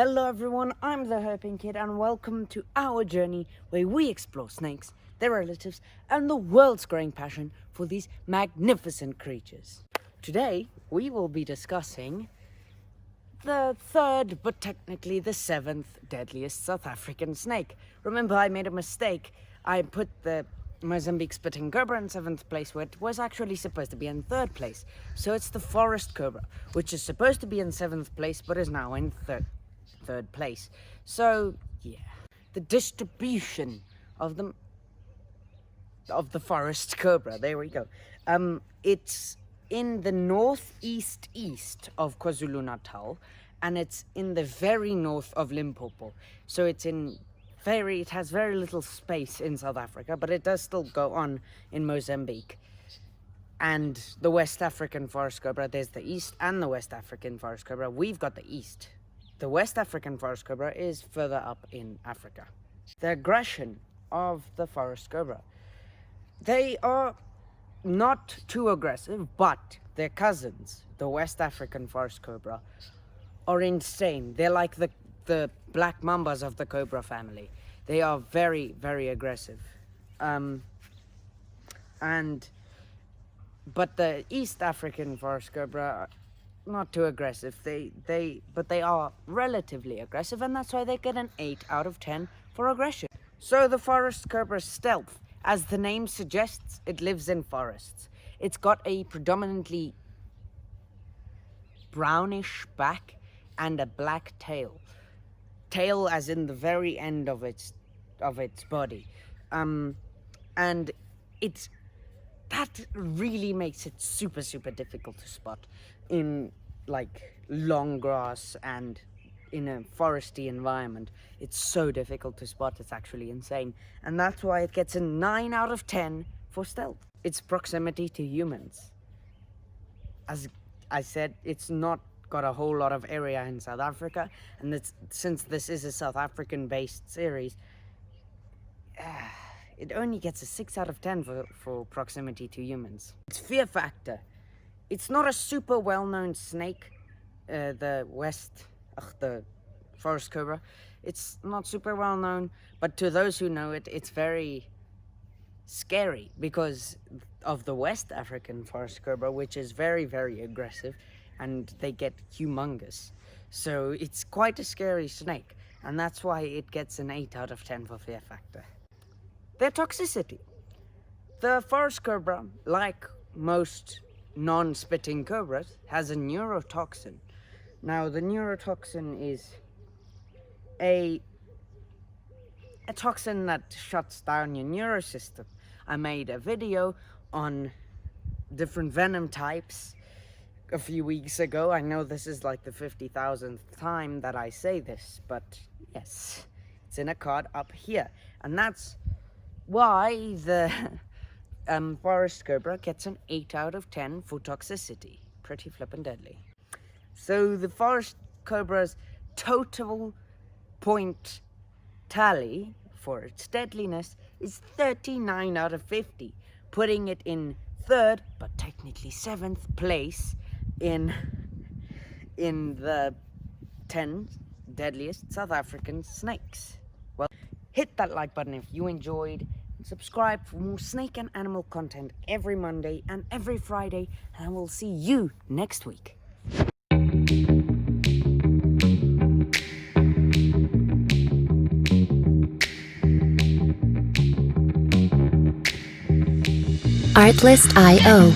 Hello everyone, I'm the Herping Kid and welcome to our journey where we explore snakes, their relatives and the world's growing passion for these magnificent creatures. Today we will be discussing the third but technically the seventh deadliest South African snake. Remember, I made a mistake. I put the Mozambique spitting cobra in 7th place where it was actually supposed to be in 3rd place. So it's the forest cobra, which is supposed to be in 7th place but is now in third place. So yeah, the distribution of the forest cobra, there we go. It's in the northeast of KwaZulu-Natal, and it's in the very north of Limpopo. So it has very little space in South Africa, but it does still go on in Mozambique. And the West African Forest Cobra, there's the East and the West African Forest Cobra. We've got the East. The West African Forest Cobra is further up in Africa. The aggression of the Forest Cobra. They are not too aggressive, but their cousins, the West African Forest Cobra, are insane. They're like the black mambas of the cobra family. They are very, very aggressive. But the East African Forest Cobra, not too aggressive. But they are relatively aggressive, and that's why they get an 8 out of 10 for aggression. So the forest cobra's stealth, as the name suggests, it lives in forests. It's got a predominantly brownish back and a black tail. Tail as in the very end of its body. And that really makes it super, super difficult to spot in like long grass and in a foresty environment. It's so difficult to spot, it's actually insane. And that's why it gets a 9 out of 10 for stealth. Its proximity to humans. As I said, it's not got a whole lot of area in South Africa, and since this is a South African based series, it only gets a 6 out of 10 for proximity to humans. Its fear factor. It's not a super well-known snake, the forest cobra. It's not super well-known, but to those who know it, it's very scary because of the West African Forest Cobra, which is very, very aggressive, and they get humongous. So it's quite a scary snake, and that's why it gets an 8 out of 10 for fear factor. Their toxicity. The forest cobra, like most non-spitting cobras, has a neurotoxin. Now, the neurotoxin is a toxin that shuts down your neurosystem. I made a video on different venom types a few weeks ago. I know this is like the 50,000th time that I say this, but yes, it's in a card up here. And that's why the forest cobra gets an 8 out of 10 for toxicity. Pretty flippin' deadly. So the forest cobra's total point tally for its deadliness is 39 out of 50, putting it in 3rd, but technically 7th place in the 10 deadliest South African snakes. Well, hit that like button if you enjoyed, and subscribe for more snake and animal content every Monday and every Friday, and I will see you next week. Artlist.io